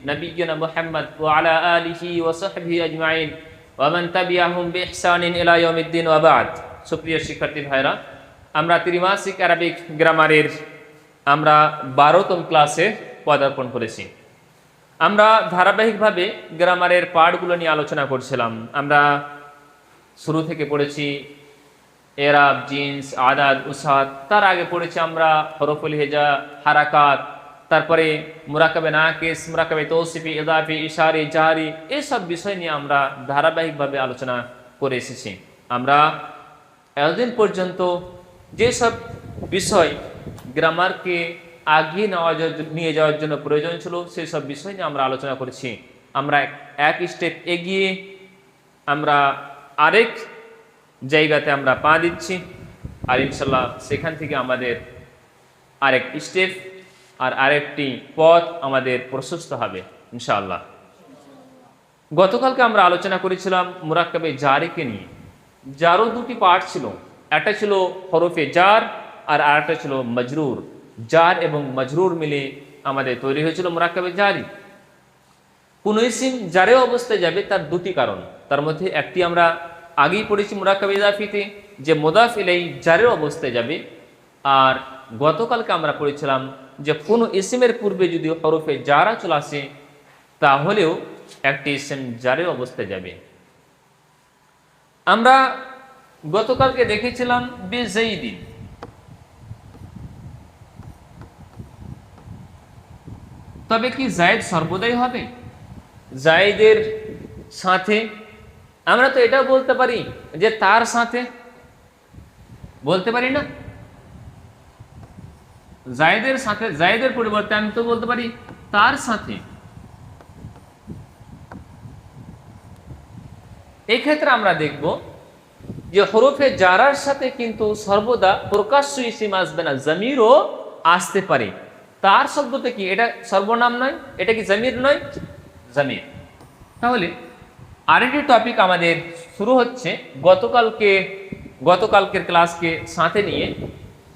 নবিয়্যিনা মুহাম্মদ ওয়া আলা আলিহি ওয়া সাহবিহি আজমাইন ওয়া মান তাবিআহুম বিইহসানিন ইলা ইয়াউমিদ্দিন ওয়া বা'দ। সুপ্রিয় শিক্ষার্থী ভাইরা, আমরা ত্রিমাসিক আরবিক গ্রামারের আমরা 12তম ক্লাসে পদার্পণ করেছি। আমরা ধারাবাহিকভাবে গ্রামারের পাঠগুলো নিয়ে আলোচনা করছিলাম। আমরা শুরু থেকে পড়েছি এরাব, জিন্স, আদাদ, উসাদ। তার আগে পড়েছি আমরা হরফুল হেজা, হারাকাত, তারপরে মুরাকাবে নাকিস, মুরাকাবে তৌসিফি, ইদাফি, ইশারি, জারি, এসব বিষয় নিয়ে আমরা ধারাবাহিকভাবে আলোচনা করে এসেছি। আমরা এতদিন পর্যন্ত যেসব বিষয় গ্রামারকে আগিয়ে নিয়ে যাওয়ার জন্য প্রয়োজন ছিল সেই সব বিষয় নিয়ে আমরা আলোচনা করেছি। আমরা এক স্টেপ এগিয়ে আমরা আরেক জায়গাতে আমরা পা দিচ্ছি, আর ইনশাল্লাহ সেখান থেকে আমাদের আরেক স্টেপ আর আরেকটি পথ আমাদের প্রশস্ত হবে ইনশাআল্লাহ। গতকালকে আমরা আলোচনা করেছিলাম মুরাক্কাবে জারিকে নিয়ে। জারও দুটি পার্ট ছিল, একটা ছিল হরফে জার আর আরেকটা ছিল মজরুর। জার এবং মজরুর মিলে আমাদের তৈরি হয়েছিল মুরাক্কাবে জারি। কোন ইসিম জারে অবস্থায় যাবে তার দুটি কারণ, তার মধ্যে একটি আমরা আগেই পড়েছি মুরাক্কাবে ইজাফিতে, যে মুদাফ ইলাইহি জারের অবস্থায় যাবে। আর গতকালকে আমরা পড়েছিলাম যে কোনো ইসিমের পূর্বে যদি হরফে জারা চলে আসে তাহলেও একটি ইসিম জারের অবস্থায় যাবে। আমরা গতকালকে দেখেছিলাম বেজাইদিন। তবে কি জায়েদ সর্বদাই হবে? জায়েদের সাথে আমরা তো এটাও বলতে পারি যে তার সাথে, বলতে পারি না? জায়েদের সাথে, জায়েদের পরিবর্তে আমি তো বলতে পারি তার সাথে। এই ক্ষেত্রে আমরা দেখব যে হরফে জারার সাথে কিন্তু সর্বদা প্রকাশ্য ইসিম আসবে না, জমিরও আসতে পারে। তার শব্দটা কি? এটা সর্বনাম নয়, এটা কি জমির নয়? জমির। তাহলে আরেকটি টপিক আমাদের শুরু হচ্ছে গতকালকের ক্লাসকে সাথে নিয়ে,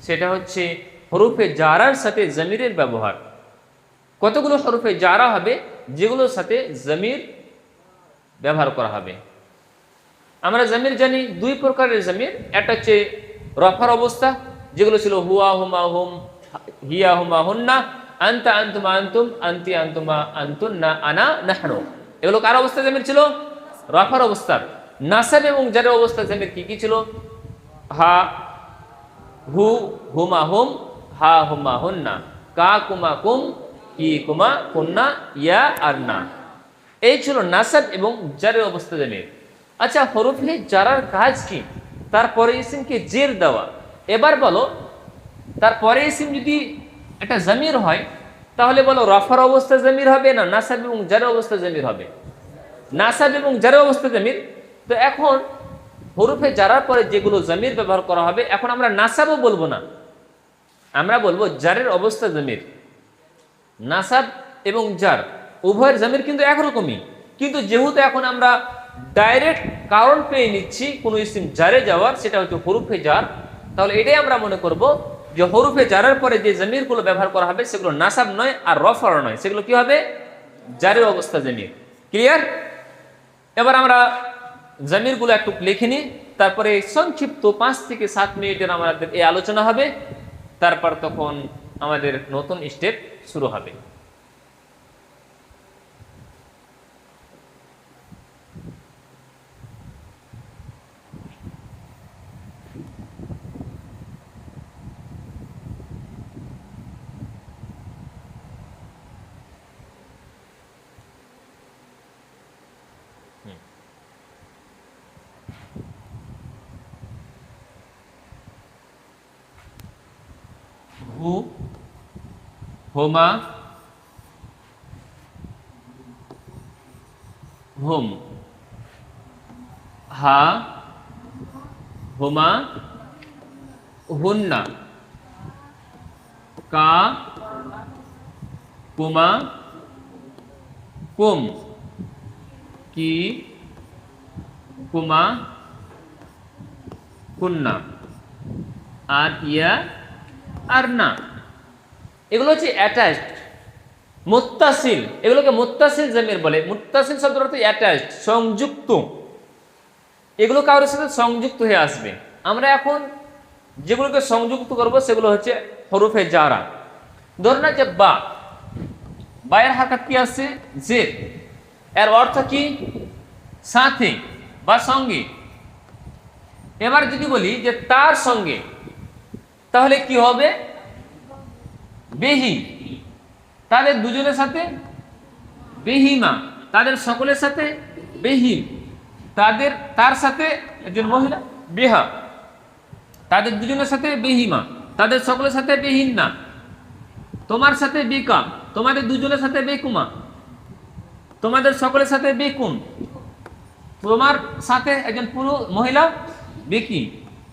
সেটা হচ্ছে হরফে জারার সাথে জমিরের ব্যবহার। কতগুলো হরফে জারা হবে যেগুলোর সাথে জমির ব্যবহার করা হবে? আমরা জমির জানি দুই প্রকারের জমির। একটা হচ্ছে রফার অবস্থা, যেগুলো ছিল হুয়া হুমা হুম, হিয়া হুমা হুন্না, আনতা আনতুমা আনতুম, আনতি আনতুমা আনতুন্না, আনা নাহনু। এগুলো কার অবস্থা জমির ছিল? রফার অবস্থার। নাসাব এবং জারের অবস্থা জমির কি কি ছিল? হা, হু, হুমা হুম, হা হুমা হুন্না, কা কুমা কুম, কি কুমা কুন্না, ইয়া আর না। এই ছিল নাসাব এবং জারের অবস্থা জমির। আচ্ছা, হরফে জারার কাজ কি? তারপরে ইসিমকে জের দেওয়া। এবার বলো, তারপরে ইসিম যদি একটা জমির হয় তাহলে বলো রফার অবস্থা জমির হবে না নাসাব এবং জারের অবস্থা জমির হবে? নাসাব এবং জারের অবস্থা জমির। তো এখন হরফে জারার পরে যেগুলো জমির ব্যবহার করা হবে, এখন আমরা নাসাবও বলবো না, আমরা বলবো জারের অবস্থা জমির। নাসাব এবং জার উভয়ের জমির কিন্তু একরকমই, কিন্তু যেহেতু এখন আমরা ডাইরেক্ট কারণ পেয়ে নিচ্ছি কোনো ইসিম জারে যাওয়ার, সেটা হচ্ছে হরফে জার, তাহলে এটাই আমরা মনে করব যে হরফে জারের পরে যে জমিরগুলো ব্যবহার করা হবে সেগুলো নাসাব নয় আর রফার নয়, সেগুলো কি হবে? জারের অবস্থা জমির। ক্লিয়ার? এবার আমরা জমিরগুলো একটু লিখে নিই, তারপরে সংক্ষিপ্ত 5 থেকে 7 মিনিটের আমাদের এই আলোচনা হবে। তারপর তখন আমাদের নতুন স্টেপ শুরু হবে। হু, হোমা, হুম, হা, হুমা, হুন্না, কা, কুমা, কুম, কি, কুমা, কুন্না, আর ইয়া আর না। এগুলো হচ্ছে অ্যাটাচড। মুত্তাসিল, এগুলোকে মুত্তাসিল জমির বলে। মুত্তাসিল শব্দের অর্থ অ্যাটাচড, সংযুক্ত, এগুলো কারোর সাথে সংযুক্ত হয়ে আসবে। আমরা এখন যেগুলোকে সংযুক্ত করব সেগুলো হচ্ছে হরফে জারা। ধরুন না যে বা, বায়ের হারকাত কি আসছে? জের। এর অর্থ কি? সাথে বা সঙ্গে। এবার যদি বলি যে তার সঙ্গে, তাহলে কি হবে? বেহি, তাদের দুজনের সাথে বেহিমা, তাদের সকলের সাথে বেহিম, তার সাথে একজন মহিলা বেহা, তাদের দুজনের সাথে বেহিমা, তাদের সকলের সাথে বেহিন্না, তোমার সাথে বেকা, তোমাদের দুজনের সাথে বেকুমা, তোমাদের সকলের সাথে বেকুন, তোমার সাথে একজন পুরুষ মহিলা বেকি,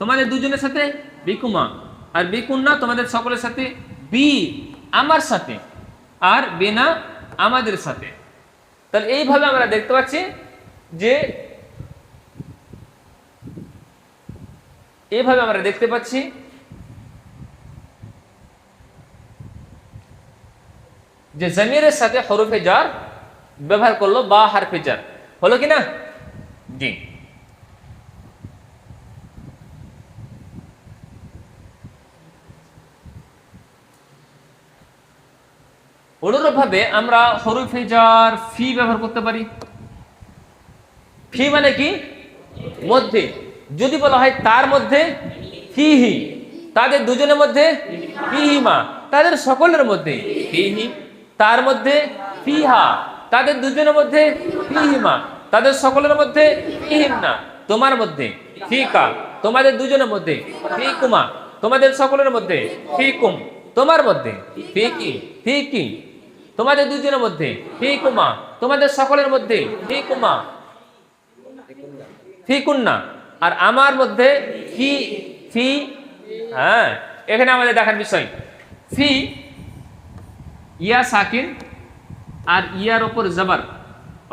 তোমাদের দুজনের সাথে বেকুমা, আর বেকুন্না তোমাদের সকলের সাথে, বি আমার সাথে, আর বেনা আমাদের সাথে। তাহলে এইভাবে আমরা দেখতে পাচ্ছি যে জমিরের সাথে হরফে জার ব্যবহার করলো বা হারফে জার, হলো কি না? জি। অনুরূপভাবে আমরা হরফে জার ফি ব্যবহার করতে পারি। ফি মানে কি? মধ্যে। যদি বলা হয় তার মধ্যে ফিহি, তাদের দুজনের মধ্যে ফিহিমা, তাদের সকলের মধ্যে ফিহি, তার মধ্যে ফিহা, তাদের দুজনের মধ্যে ফিহিমা, তাদের সকলের মধ্যে ফিহিমনা, তোমার মধ্যে ফিকা, তোমাদের দুজনের মধ্যে ফিকুমা, তোমাদের সকলের মধ্যে ফিকুম, তোমার মধ্যে ফিকি ফিকি, তোমাদের দুজনের মধ্যে ফিকুমা, তোমাদের সকলের মধ্যে ফিকুমা ফিকুন্না, আর আমার মধ্যে ফি ফি। হ্যাঁ, এখানে আমাদের দেখার বিষয়, ফি ইয়া সাকিন আর ইয়ার উপর জবর,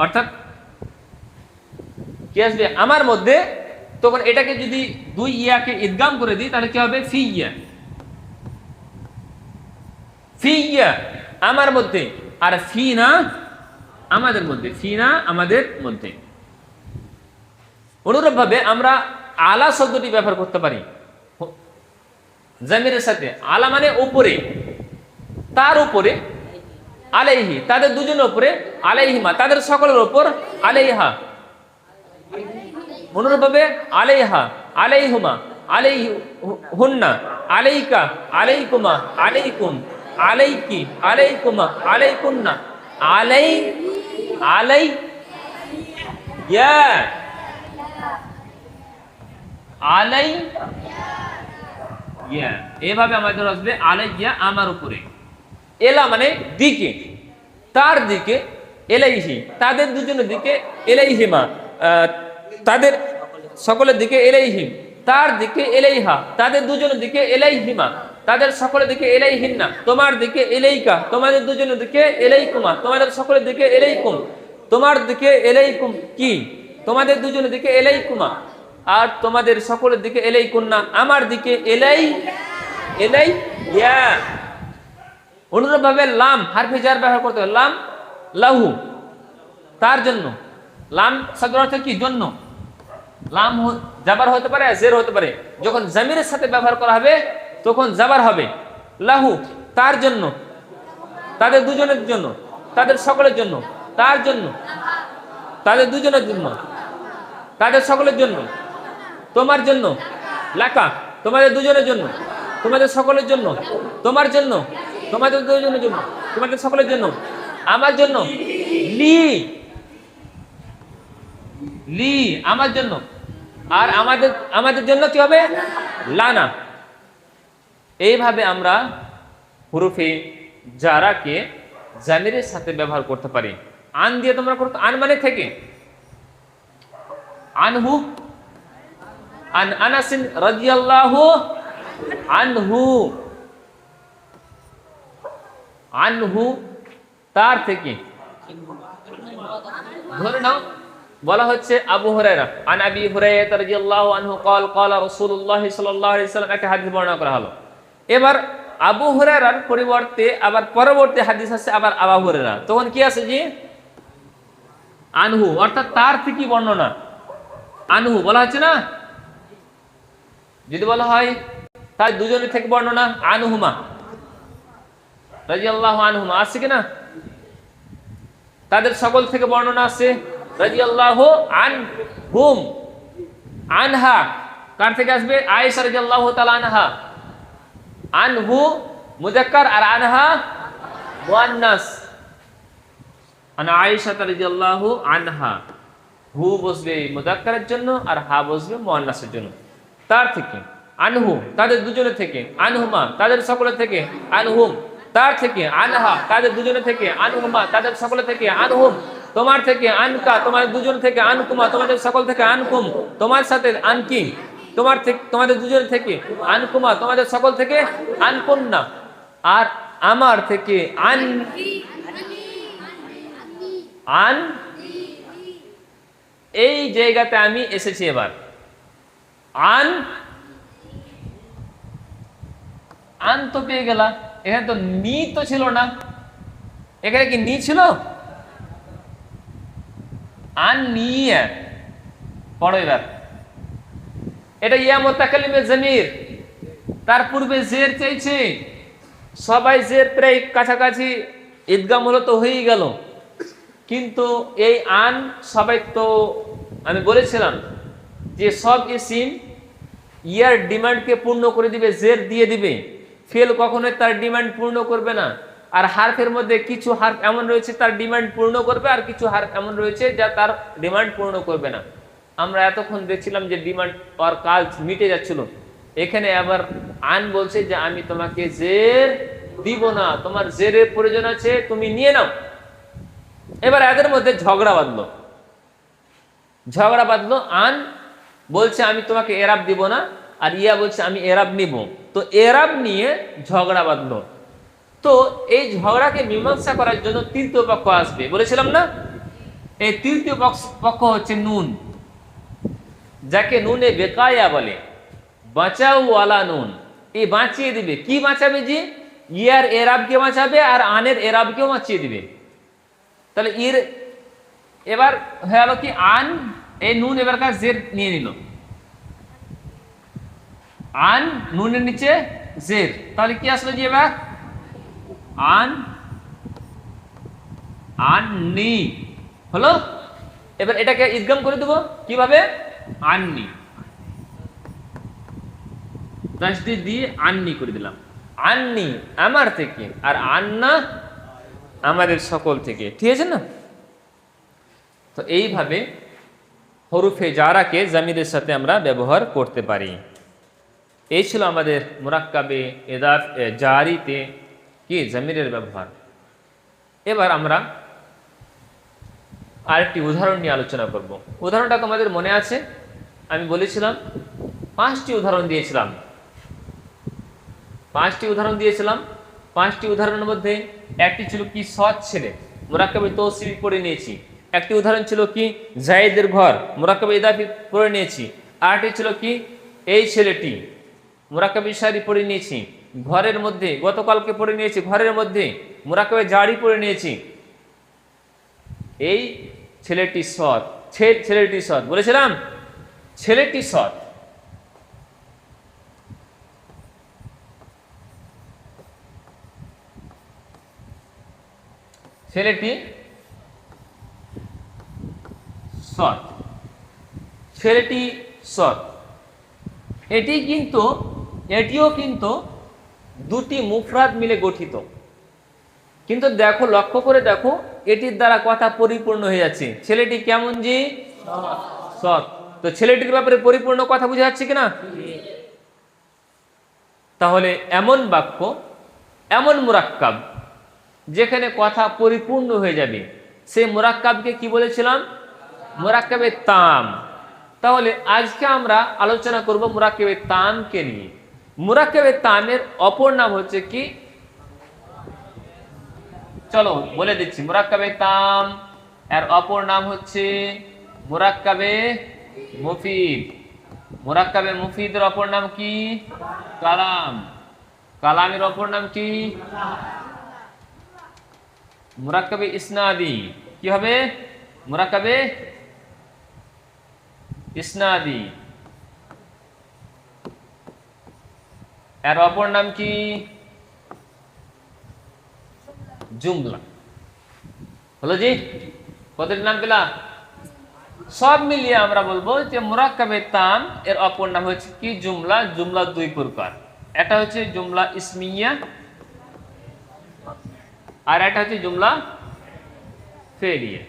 অর্থাৎ কি আসবে? আমার মধ্যে। তখন এটাকে যদি দুই ইয়াকে ইদগাম করে দিই তাহলে কি হবে? ফি ইয়া, ফি ইয়া আমার মধ্যে, আর ফি না আমাদের মধ্যে, ফি না আমাদের মধ্যে। অনুরূপভাবে আমরা আলা শব্দটি ব্যবহার করতে পারি জামিরের সাথে। আলা মানে উপরে, তার উপরে, আলাইহি তাদের দুজনের উপরে, আলাইহিমা তাদের সকলের উপর, আলাইহা। অনুরূপভাবে আলাইহা, আলাইহুমা, আলাইহুন্না, আলাইকা, আলাইকুমা, আলাইকুম, আলাইকি, আলাইকুমা, আলাইকুন্না, আলাই আলাই ইয়া, আলাই ইয়া। এভাবে আমাদের আসবে আলাইয়া আমার উপরে। এলা মানে দিকে, তার দিকে, এলাইহি তাদের দুজনের দিকে, এলাইহিমা তাদের সকলের দিকে, এলাইহিম তার দিকে, এলাইহা তাদের দুজনের দিকে, এলাইহিমা তাদের সকলের দিকে, এলাইহিন্না তোমার দিকে, এলাইকা তোমাদের দুজনের দিকে, এলাইকুমা তোমাদের সকলের দিকে, এলাইকুম তোমার দিকে, এলাইকুম কি তোমাদের দুজনের দিকে, এলাইকুমা আর তোমাদের সকলের দিকে, এলাইকুন্না আমার দিকে, এলাই এলাই ইয়া। অনুরূপভাবে লাম হারফে জার ব্যবহার করতে হবে। লাম লাহু তার জন্য, লাম শব্দের অর্থ কি? জন্য। লাম জাবার হতে পারে, জের হতে পারে। যখন জামিরের সাথে ব্যবহার করা হবে তখন জাবার হবে। লাহু তার জন্য, তাদের দুজনের জন্য, তাদের সকলের জন্য, তার জন্য, তাদের দুজনের জন্য, তাদের সকলের জন্য, তোমার জন্য, লাকা তোমাদের দুজনের জন্য, তোমাদের সকলের জন্য, তোমার জন্য, তোমাদের দুজনের জন্য, তোমাদের সকলের জন্য, আমার জন্য, লি লি আমার জন্য, আর আমাদের জন্য কি হবে? লানা। এইভাবে আমরা হুরুফে জারাকে জামিরের সাথে ব্যবহার করতে পারি। আন দিয়ে তোমরা করতে, আন মানে থেকে, আনহু, আন আনাসিন রাদিয়াল্লাহু আনহু, আনহু তার থেকে। ধরে নাও বলা হচ্ছে আবু হুরায়রা, আন আবি হুরায়রা রাদিয়াল্লাহু আনহু قال قال رسول الله صلى الله عليه وسلم, একটা হাদিস বর্ণনা করা হলো। এবার আবু হুরায়রার পরিবর্তে আবার পরবর্তী হাদিস আছে আবার আবু হুরায়রা, তখন কি আছে জি আনহু, অর্থাৎ তার থেকে বর্ণনা। আনহু বলা হচ্ছে না, যদি বলা হয় তার দুজনের থেকে বর্ণনা আনহুমা রাদিয়াল্লাহু আনহুমা আছে কিনা, তাদের সকল থেকে বর্ণনা আছে রাদিয়াল্লাহু আনহুম। আনহা কার থেকে আসবে, আয়েশা রাদিয়াল্লাহু তাআলা আনহা। আনহু মুযাক্কার আর আনহা মুআন্নাস। আনা আয়েশা রাদিয়াল্লাহু আনহা, হু বসবে মুযাক্কারের জন্য আর হা বসবে মুআন্নাসের জন্য। তার থেকে আনহু তাদের দুজনের থেকে, আনহুমা তাদের সকলের থেকে, আনহুম তার থেকে, আনহা তাদের দুজনের থেকে, আনহুমা তাদের সকলের থেকে, আনহুম তোমার থেকে, আনকা তোমাদের দুজন থেকে, আনকুমা তোমাদের সকল থেকে, আনকুম তোমার সাথে, আনকি তোমার থেকে তোমাদের দুজন থেকে, আনকুমা তোমাদের সকল থেকে, আনকুন্না আর আমার থেকে, আন আন এই জায়গাতে আমি এসেছি এবার। আন আন তো পেয়ে গেলা, এখানে তো নি তো ছিল না, এখানে কি নি ছিল? আন নিয়ে পড়ো এবার, এটা ইয়া মুতাকাল্লিমে জমির, তার পূর্বে জের চাইছে, সবাই জের প্রায় কাছাকাছি, ঈদগাম হলো তো হয়েই গেল, কিন্তু এই আন সবাই তো আমি বলেছিলাম যে সব ইসিম ইয়ার ডিমান্ডকে পূর্ণ করে দিবে, জের দিয়ে দিবে, ফেল কখনোই তার ডিমান্ড পূর্ণ করবে না। আর হারফের মধ্যে কিছু হারফ এমন রয়েছে তার ডিমান্ড পূর্ণ করবে, আর কিছু হারফ এমন রয়েছে যা তার ডিমান্ড পূর্ণ করবে না। আমরা এতক্ষণ দেখছিলাম যে ডিমান্ড আর কাজ মিটে যাচ্ছিল, এখানে আবার আন বলছে যে আমি তোমাকে জের দিব না, তোমার জেরের প্রয়োজন আছে, তুমি নিয়ে নাও। এবার এদের মধ্যে ঝগড়া বাঁধলো। আন বলছে আমি তোমাকে এরাব দিব না, আর ইয়া বলছে আমি এরাব নিব। তো এরাব নিয়ে ঝগড়া বাঁধলো। তো এই ঝগড়াকে মীমাংসা করার জন্য তৃতীয় পক্ষ আসবে, বলেছিলাম না? এই তৃতীয় পক্ষ হচ্ছে নুন, যাকে নুনে বেকায়া বলে, বাঁচাও ওয়ালা নুন। এই বাঁচিয়ে দিবে, কি বাঁচাবে? যে ইয়ার এরাবকে বাঁচাবে আর আনের এরাবকেও বাঁচিয়ে দিবে। তাহলে ইর এবার হয়ে গেল কি আন, এই নুন এবার কাজ জের নিয়ে নিল, আন নুনের নিচে জের, তাহলে কি আসলো? যে এবার আন আননি হলো। এবার এটাকে ইদগাম করে দেবো কিভাবে? আননি তাসদীদ দিয়ে আননি করে দিলাম, আননি আমার থেকে, আর আন্না আমাদের সকল থেকে, ঠিক আছে না? তো এইভাবে হরুফে জারাকে জামিরের সাথে আমরা ব্যবহার করতে পারি। এই ছিল আমাদের মুরাক্কাবে ইদাফ জারিতে কি জামিরের ব্যবহার। এবার আমরা আরেকটি উদাহরণ নিয়ে আলোচনা করব। উদাহরণটা তোমাদের মনে আছে, আমি বলেছিলাম 5টি উদাহরণ দিয়েছিলাম। 5টি উদাহরণের মধ্যে একটি ছিল কি সৎ ছেলে, মুরাক্কাবে তৌসিফি পড়ে নিয়েছি। একটি উদাহরণ ছিল কি জায়েদের ঘর, মুরাক্কাবে ইদাফি পড়ে নিয়েছি। আরেকটি ছিল কি এই ছেলেটি, মুরাক্কাবে ইশারি পড়ে নিয়েছি। ঘরের মধ্যে গতকালকে পড়ে নিয়েছি, ঘরের মধ্যে মুরাক্কাবে জারি পড়ে নিয়েছি। এই ছেলেটি সৎ, ছেলেটি সৎ বলেছিলাম, ছেলেটি সৎ। ছেলেটি সৎ, ছেলেটি সৎ। এটিও কিন্তু দুটি মুফরাদ মিলে গঠিত, কিন্তু দেখো, লক্ষ্য করে দেখো, এটির দ্বারা কথা পরিপূর্ণ হয়ে যাচ্ছে। ছেলেটি কেমন? জি সৎ। তো ছেলেটির ব্যাপারে পরিপূর্ণ কথা বুঝা যাচ্ছে কিনা? তাহলে এমন বাক্য, এমন মুরাক্কাব যেখানে কথা পরিপূর্ণ হয়ে যাবে, সেই মুরাক্কাবকে কি বলেছিলাম? মুরাক্কাবে তাম। তাহলে আজকে আমরা আলোচনা করব মুরাক্কাবে তামকে নিয়ে। মুরাক্কাবে তামের অপর নাম হচ্ছে কি? চলো বলে দিচ্ছি, মুরাক্কাবে তাম এর অপর নাম হচ্ছে মুরাক্কাবে মুফিদ। মুরাক্কাবে মুফিদের অপর নাম কি? কালাম। কালামের অপর নাম কি? মুরাক্কাবে ইসনাদি। কি হবে? মুরাক্কাবে ইসনাদি। এর অপর নাম কি? জুমলা। হলো জি? কতটি নাম পেলা? সব মিলিয়ে আমরা বলবো যে মুরাক্কাবে তাম এর অপর নাম হচ্ছে কি? জুমলা। জুমলা দুই প্রকার, এটা হচ্ছে জুমলা ইসমিয়া আর এটা হচ্ছে জুমলা ফেলিয়া।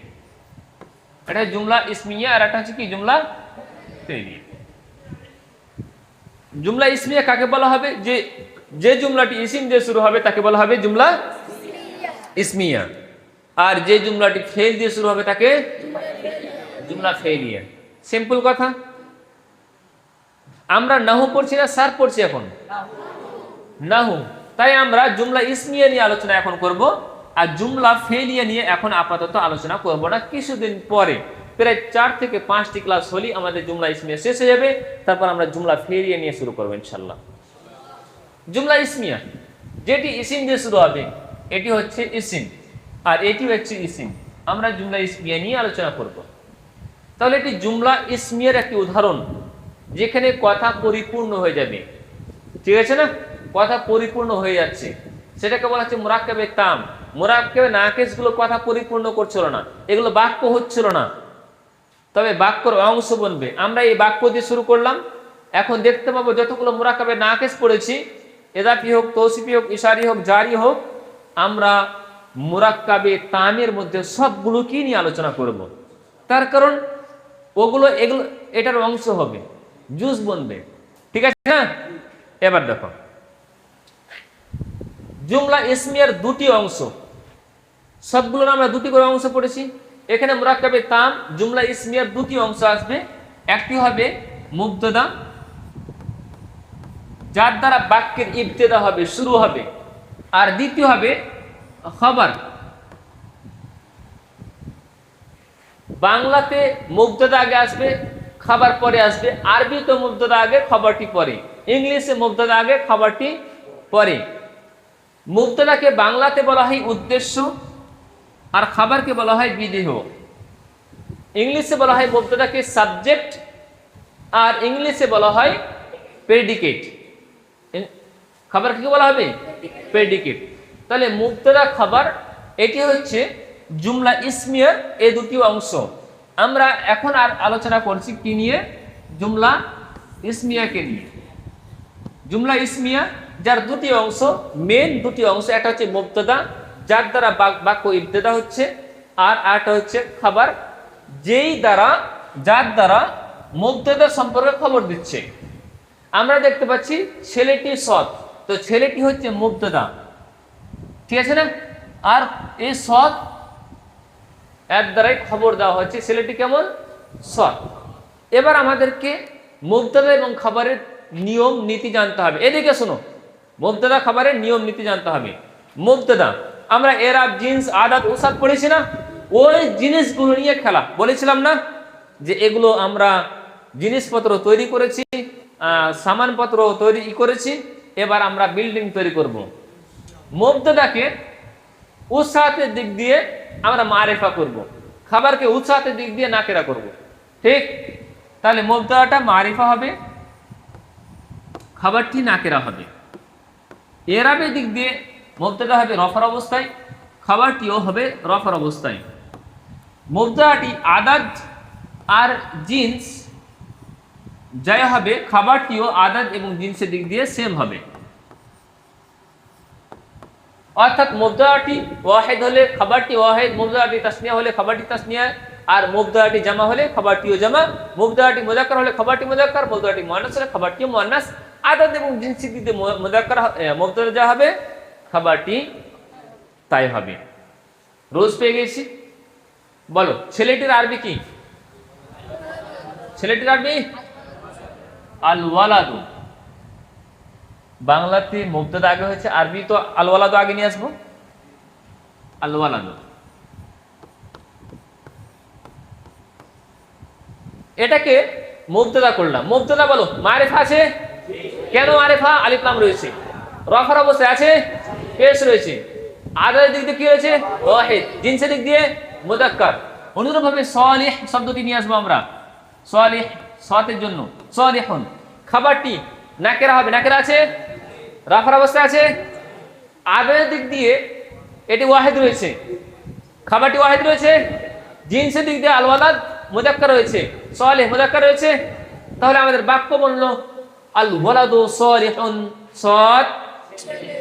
এটা জুমলা ইসমিয়া আর এটা হচ্ছে কি? জুমলা ফেলিয়া। জুমলা ইসমিয়া কাকে বলা হবে? যে যে জুমলাটি ইসিম দিয়ে শুরু হবে তাকে বলা হবে জুমলা ইসমিয়া, আর যে জুমলাটি ফেল দিয়ে শুরু হবে তাকে জুমলা ফেলিয়া। সিম্পল কথা। আমরা নাহু পড়ছি না সার পড়ছি? এখন নাহু। তাই আমরা জুমলা ইসমিয়া নিয়ে আলোচনা এখন করব, আর জুমলা ফেলিয়া নিয়ে এখন আপাতত আলোচনা করব না। কিছুদিন পরে প্রায় 4 থেকে 5টি ক্লাস হলেই আমাদের জুমলা ইসমিয়া শেষ হয়ে যাবে, তারপর আমরা জুমলা ফেলিয়া নিয়ে শুরু করবো ইনশাল্লাহ। জুমলা ইসমিয়া যেটি ইসিম দিয়ে শুরু হবে এটি হচ্ছে ইসিম, আর এটি হচ্ছে ইসিম। আমরা জুমলা ইসমিয়া নিয়ে আলোচনা করব। তাহলে এটি জুমলা ইসমিয়ার একটি উদাহরণ, যেখানে কথা পরিপূর্ণ হয়ে যাবে। ঠিক আছে না? কথা পরিপূর্ণ হয়ে যাচ্ছে, সেটাকে বলা হচ্ছে মুরাক্কাবে তাম। মুরাক্কাবে নাকিস গুলো কথা পরিপূর্ণ করছিল না, এগুলো বাক্য হচ্ছিল না, তবে বাক্যর অংশ বনবে। আমরা এই বাক্য দিয়ে শুরু করলাম। এখন দেখতে পাবো যতগুলো মুরাক্কাবে নাকিস পড়েছি, এদাফি হোক, তৌসিফি হোক, ইশারি হোক, জারি হোক, আমরা মুরাক্কাবে তামের মধ্যে সবগুলো কি নিয়ে আলোচনা করব। তার কারণ এগুলো এটার অংশ হবে, জুজ বনবে। ঠিক আছে না? এবার দেখো, জুমলা ইসমিয়ার দুটি অংশ, সবগুলোর আমরা দুটি করে অংশ পড়েছি। এখানে মুরাক্কাবে তাম জুমলা ইসমিয়ার দুটি অংশ আসবে। একটি হবে মুবতাদা, যার দ্বারা বাক্যের ইবতেদা হবে, শুরু হবে, আর দ্বিতীয় হবে খবর। বাংলাতে মুবতাদা আগে আসবে, খবর পরে আসবে। আরবিতে মুবতাদা আগে, খবরটি পরে। ইংলিশে মুবতাদা আগে, খবরটি পরে। মুবতাদাকে বাংলাতে বলা হয় উদ্দেশ্য, আর খবরকে বলা হয় বিদেহ। ইংলিশে বলা হয় মুবতাদাকে সাবজেক্ট, আর ইংলিশে বলা হয় প্রেডিকেট। খবরকে কি বলা হবে? প্রেডিকেট। তাহলে মুবতাদা খবর এটি হচ্ছে জুমলা ইসমিয়ার এই দুটি অংশ। আমরা এখন আর আলোচনা করছি কি নিয়ে? জুমলা ইসমিয়াকে নিয়ে। জুমলা ইসমিয়া যার দুটি অংশ, মেন দুটি অংশ, একটা হচ্ছে মুবতাদা যার দ্বারা বাক্য ইবতেদা হচ্ছে, আর একটা হচ্ছে খবর যার দ্বারা মুবতাদা সম্পর্কে খবর দিচ্ছে। আমরা দেখতে পাচ্ছি ছেলেটি সৎ, তো ছেলেটি হচ্ছে মুবতাদা। ঠিক আছে না? আর এই সৎ এর দ্বারাই খবর দেওয়া হচ্ছে ছেলেটি কেমন? সৎ। এবার আমাদেরকে মুবতাদা এবং খবরের নিয়ম নীতি জানতে হবে। এদিকে শোনো, মুবতাদা খবরের নিয়ম নীতি জানতে হবে। মুবতাদা আমরা এরাব, জিন্স, আদাত, উসাদ পড়েছি না? ওই জিনিসগুলো নিয়ে খেলা বলেছিলাম না, যে এগুলো আমরা জিনিসপত্র তৈরি করেছি, সামানপত্র তৈরি করেছি, এবার আমরা বিল্ডিং তৈরি করব। মুবতাদাকে উসাতের দিক দিয়ে আমরা মারিফা করব, খবরকে উসাতের দিক দিয়ে নাকেরা করব। ঠিক? তাহলে মুবতাদাটা মারিফা হবে, খবরটি নাকেরা হবে। এরাবের দিক দিয়ে মুবতাদা হবে রফার অবস্থায়, খবরটিও হবে রফার অবস্থায়। মুবতাদাটি আদাদ আর জিন্স যাই হবে, খবরটিও আদাদ এবং জিন্সের দিক দিয়ে সেম হবে। অর্থাৎ মুবতাদাটি ওয়াহিদ হলে খবরটি ওয়াহিদ, মুবতাদাটি তাসনিয়া হলে খবরটি তাসনিয়া, আর মুবতাদাটি জামা হলে খবরটিও জামা, মুবতাদাটি মুযাক্কার হলে খবরটি মুযাক্কার, মুবতাদাটি মুয়ান্নাস হলে খবরটিও মুয়ান্নাস। আদাদ এবং জিনসের দিক দিয়ে মুযাক্কার মুবতাদা যা হবে, খবরটি তাই হবে। রোজ পেয়ে গেছি। বলো ছেলেটির আরবি কি? ছেলেটির আরবি আল ওয়ালাদু। বাংলাতে মুবতাদা আগে হয়েছে, আরবি তো আল ওয়ালাদু আগে নিয়ে আসবো। আল ওয়ালাদু, এটাকে মুবতাদা করলাম। মুবতাদা বলো মারিফা আছে? কেন মারিফা? আলিফ লাম রয়েছে। রফার অবস্থায় আছে, পেশ রয়েছে। আদাদের দিক দিয়ে কি রয়েছে? ওয়াহিদ। জিনসের দিক দিয়ে মুযাক্কার। অনুরূপভাবে সালিহ শব্দটি নিয়ে আসবো আমরা। সালিহ সাতের জন্য সালিহুন। খাবারটি নাকেরা হবে, নাকেরা আছে, রাফার অবস্থায় আছে। আদাদের দিক দিয়ে এটি ওয়াহিদ রয়েছে, খাবারটি ওয়াহিদ রয়েছে। জিনসের দিক দিয়ে আল ওয়ালাদ মুযাক্কার রয়েছে, সালিহ মুযাক্কার রয়েছে। তাহলে আমাদের বাক্য বলল আল ওয়ালাদু সালিহুন, সাদ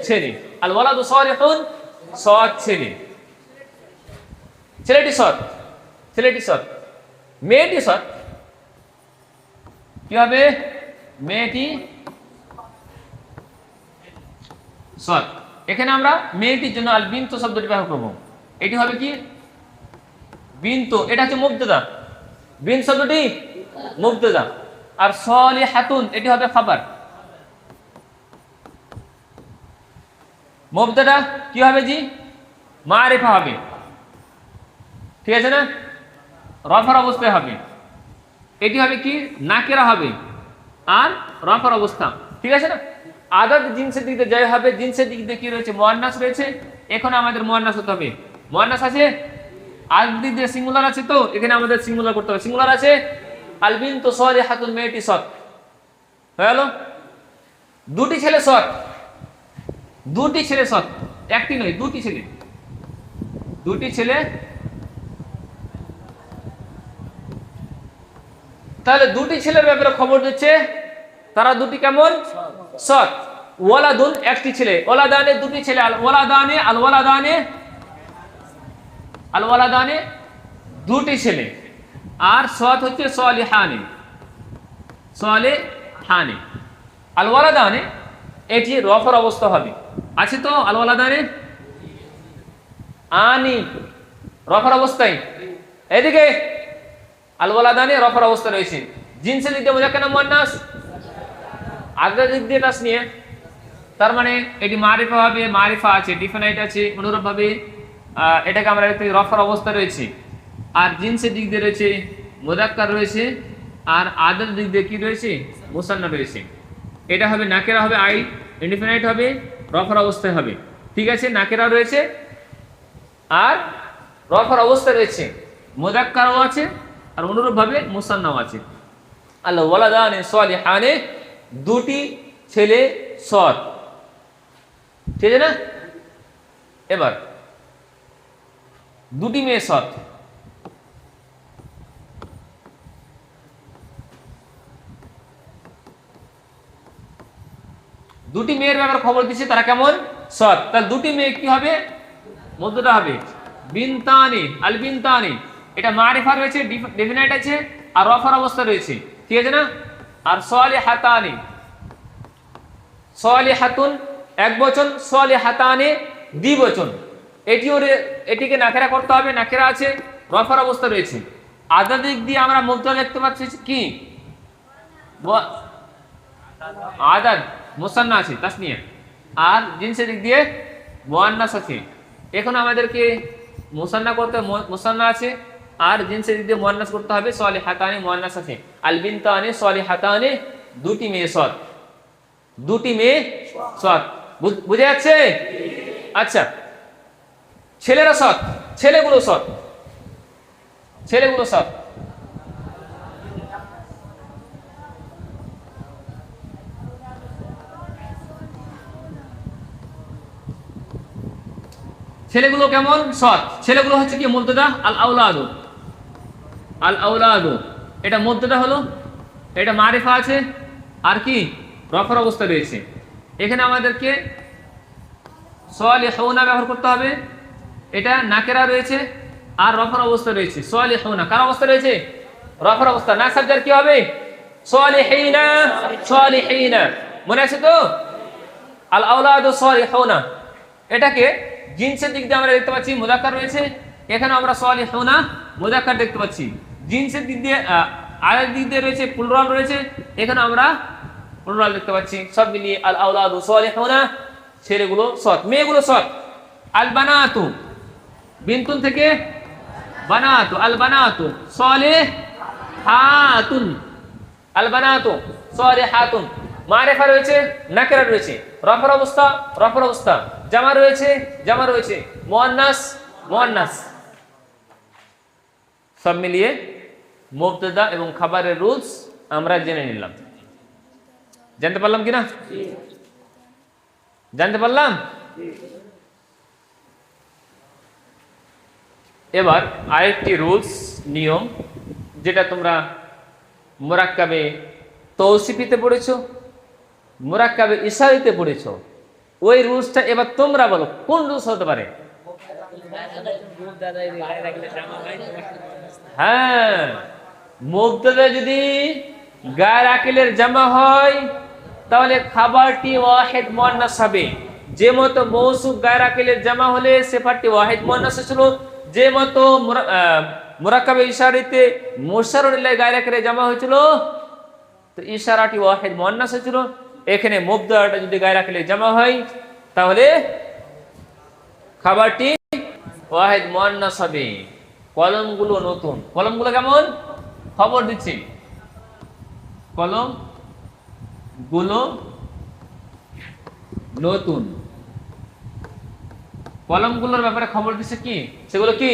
ছেলে। আল ওয়ালাদু সালিহুন, সাদ ছেলে। ছেলেটি সৎ, ছেলেটি সৎ। মেয়েটি সৎ, কি হবে? মেয়েটি সৎ। এখানে আমরা মেয়েটির জন্য আল বিনতু শব্দটি ব্যবহার করব। এটি হবে কি? বিনতু। এটা হচ্ছে মুবতাদা, বিন শব্দটি মুবতাদা। আর সালিহাতুন এটি হবে খাবার। মুবতাদা কি হবে জি? মারিফা হবে, ঠিক আছে না? রফার অবস্থায় হবে। এটি হবে কি? নাকেরা হবে আর রফার অবস্থা, ঠিক আছে না? আদাদ জিনসের দিক দিয়ে যাই হবে, জিনসের দিক দিয়ে কি রয়েছে? মুয়ান্নাস রয়েছে। এখন আমাদের মুয়ান্নাস হতে হবে। মুয়ান্নাস আছে, আদাদ দিক দিয়ে সিঙ্গুলার আছে, তো এখানে আমাদের সিঙ্গুলার করতে হবে। সিঙ্গুলার আছে, আল বিনতু সালিহাতুন, মেয়েটি সৎ হয়ে গেল। দুটি ছেলে সৎ, দুটি ছেলে সৎ, একটি নয়, দুটি ছেলে, দুটি ছেলে। তাহলে দুটি ছেলের ব্যাপারে খবর দিচ্ছে, তারা দুটি কেমন? সৎ। ওয়ালাদুন একটি ছেলে, ওয়ালাদানে দুটি ছেলে, আল ওয়ালাদানে, আল ওয়ালাদানে, আল ওয়ালাদানে দুটি ছেলে। আর সৎ হচ্ছে সালিহানে, সালিহানে। আল ওয়ালাদানে এটি রফার অবস্থা হবে, আছে তো? আল ওয়ালাদানে আনি রফার অবস্থায়। এদিকে আল ওয়ালাদানে রফার অবস্থা রয়েছে। জিনসের দিক দিয়ে মুযাক্কার না মুয়ান্নাস? আদাদের দিক দিয়ে তাসনিয়া, তার মানে এটি মারিফা হবে, মারিফা আছে, ডিফিনাইট আছে। অনুরূপভাবে এটাকে আমরা দেখতে রফার অবস্থা রয়েছে। আর জিনসের দিক দিয়ে রয়েছে মুযাক্কার রয়েছে, আর আদাদের দিক দিয়ে কি রয়েছে? মুসান্না রয়েছে। এটা হবে নাকেরা হবে, আই ইনডিফিনাইট হবে, রফার অবস্থায় হবে, ঠিক আছে? নাকেরা রয়েছে আর রফার অবস্থা রয়েছে, মুযাক্কারও আছে আর অনুরূপভাবে মুসান্নাও আছে। আল ওয়ালাদানে সালিহানে দুটি ছেলে সৎ, ঠিক আছে না? এবার দুটি মেয়ে সৎ। দুটি মেয়ের ব্যাপারে খবর দিচ্ছে, তারা কেমন? সৎ। তাহলে দুটি মেয়ে কি হবে? মুবতাদা হবে। বিনতানি, আল বিনতানি এটা মারিফা রয়েছে, ডেফিনাইট আছে আর রফার অবস্থা রয়েছে, ঠিক আছে না? আর সালিহাতানি, সালিহাতুন এক বচন, সালিহাতানি দ্বিবচন। এটিকে নাকেরা করতে হবে, নাকেরা আছে, রফার অবস্থা রয়েছে। আদাদ দিক দিয়ে আমরা মুবতাদা দেখতে পাচ্ছি কি? আদাদ মুসান্না আছে, তাসনিয়া। আর জিনসের দিক দিয়ে মুয়ান্নাস আছে। এখন আমাদেরকে মুসান্না করতে, মুসান্না আছে আর জিনসের দিক দিয়ে মুয়ান্নাস করতে হবে। সালিহাতানি মুয়ান্নাস আছে, আল বিনতানি সালিহাতানি দুটি মেয়ে সৎ, দুটি মেয়ে সৎ। বুঝে যাচ্ছে? আচ্ছা, ছেলেরা সৎ, ছেলেগুলো সৎ, ছেলেগুলো সৎ। ছেলেগুলো কেমন? সৎ। ছেলেগুলো হচ্ছে কি? মুবতাদা আল আওলাদু, আল আওলাদু এটা মুবতাদা হলো, এটা মারিফা আছে আর কি? রফার অবস্থা রয়েছে। এখানে আমাদেরকে সালিহুনা ব্যবহার করতে হবে। এটা নাকেরা রয়েছে আর রফার অবস্থা রয়েছে। সালিহুনা কার অবস্থা রয়েছে? রফার অবস্থা। না সাবজার কি হবে? সালিহিনা, সালিহিনা। মনে আছে তো? আল আওলাদু সালিহুনা, এটাকে জিনসের দিক দিয়ে আমরা দেখতে পাচ্ছি মুযাক্কার রয়েছে, এখানে আমরা সালিহুনা মুযাক্কার দেখতে পাচ্ছি। জিনসের দিক দিয়ে আয়াতের দিক দিয়ে রয়েছে প্লুরাল রয়েছে, এখানে আমরা প্লুরাল দেখতে পাচ্ছি। সব মিলিয়ে আল আওলাদু সালিহুনা, ছেলেগুলো সৎ, মেয়েগুলো সৎ। আল বানাতু, বিনতুন থেকে বানাতু, আল বানাতু সালিহাতুন, আল বানাতু সালিহাতুন। মারিফা রয়েছে, নাকিরা রয়েছে। রফার অবস্থা, রফার অবস্থা, জামা রয়েছে, জামা রয়েছে, মুআন্নাস, মুআন্নাস। সব মিলিয়ে মুবতাদা এবং খাবারের রুলস আমরা জেনে নিলাম। জানতে পারলাম কিনা? জানতে পারলাম। এবার আরেকটি রুলস নিয়ম, যেটা তোমরা মুরাক্কাবে তৌসিফিতে পড়েছো, মুরাক্কাবে ইশারিতে পড়েছো, ওই রুলসটা এবার তোমরা বলো কোন রুলস হতে পারে? হ্যাঁ, মুবতাদা যদি গায়ের আকিলের জামা হয় তাহলে খাবারটি ওয়াহিদ মুআন্নাস হবে। যে মতো মৌসুফ গায়ের আকিলের জামা হলে সিফাতটি ওয়াহিদ মুআন্নাস ছিল, যে মতো মুরাক্কাবে ইশারাতে মুশাররুল ইলাইহি গায়ের আকিলের জামা হয়েছিল তো ইশারাটি ওয়াহিদ মুআন্নাস ছিল। এখানে মুবতাদাটা যদি গায়ের আকিলের জামা হয় তাহলে খাবারটি ওয়াহিদ মুআন্নাস হবে। কলমগুলো নতুন, কলমগুলো কেমন? খবর দিচ্ছি, কলম গুলো নতুন, কলমগুলোর ব্যাপারে খবর দিচ্ছে কি, সেগুলো কি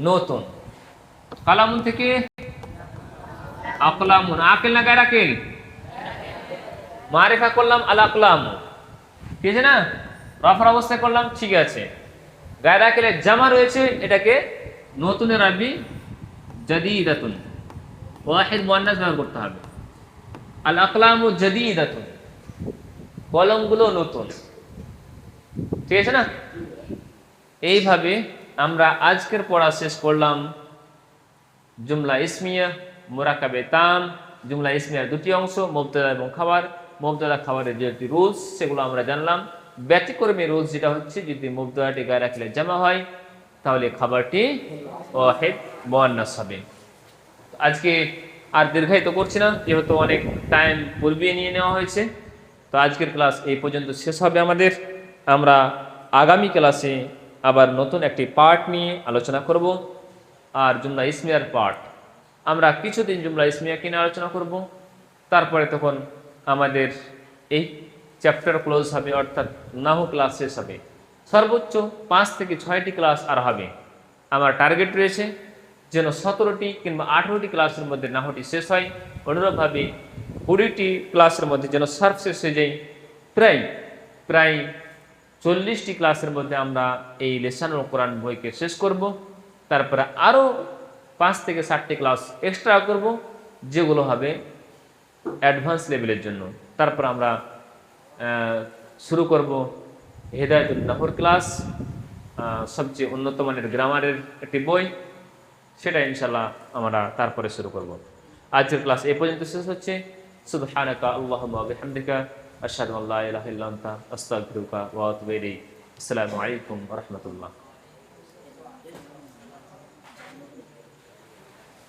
নতুন। কালামুন থেকে আকলামুন, আকিল না গায়র আকিল? মারিফা করলাম আল আকলাম, ঠিক আছে না? রফার অবস্থায় করলাম, ঠিক আছে। গায়র আকিলের জামা রয়েছে, এটাকে নতুনের আরবি জাদীদাতুন, ওয়াহিদ মুআন্নাস ব্যবহার করতে হবে। আল আকলামু জাদীদাতুন, কলমগুলো নতুন, ঠিক আছে না? এইভাবে আমরা আজকের পড়া শেষ করলাম। জুমলা ইসমিয়া, মুরাক্কাবে তাম। জুমলা ইসমিয়ার দুটি অংশ, মুবতাদা এবং খাবার। মুবতাদা খাবারের যেটি রুলস সেগুলো আমরা জানলাম। ব্যতিক্রমী রুলস যেটা হচ্ছে, যদি মুবতাদাটি গায়ে রাখলে জামা হয় তাহলে খাবারটি ওয়াহিদ মুআন্নাস হবে। আজকে আর দীর্ঘায়িত করছি না, যেহেতু অনেক টাইম পূর্বে নিয়ে নেওয়া হয়েছে। তো আজকের ক্লাস এই পর্যন্ত শেষ হবে আমাদের। আমরা আগামী ক্লাসে আবার নতুন একটি পার্ট নিয়ে আলোচনা করব। আর জুমলা ইসমিয়ার পার্ট আমরা কিছুদিন জুমলা ইসমিয়াকে নিয়ে আলোচনা করব, তারপরে তখন আমাদের এই চ্যাপ্টার ক্লোজ হবে, অর্থাৎ নাহু ক্লাস শেষ হবে। সর্বোচ্চ 5 থেকে 6টি ক্লাস আর হবে। আমার টার্গেট রয়েছে যেন 17টি কিংবা 18টি ক্লাসের মধ্যে নাহটি শেষ হয়। অনুরূপভাবে 20টি ক্লাসের মধ্যে যেন সার্ফ শেষ হয়ে যায়। প্রায় 40টি ক্লাসের মধ্যে আমরা এই লিসানুল কোরআন বইকে শেষ করব। তারপরে আরও 5 থেকে 7টি ক্লাস এক্সট্রা করব, যেগুলো হবে অ্যাডভান্স লেভেলের জন্য। তারপর আমরা শুরু করব হিদায়াতুন নাহর ক্লাস, সবচেয়ে উন্নত মানের গ্রামারের একটি বই, সেটা ইনশাল্লাহ আমরা তারপরে শুরু করব। আজকের ক্লাস এই পর্যন্ত শেষ হচ্ছে। সুবহানাকা আল্লাহুম্মা ওয়া বিহামদিকা আশহাদু আল্লা ইলাহা ইল্লা আনতা আস্তাগফিরুকা ওয়া আতুবু ইলাইক। আসসালামু আলাইকুম ওয়া রাহমাতুল্লাহ।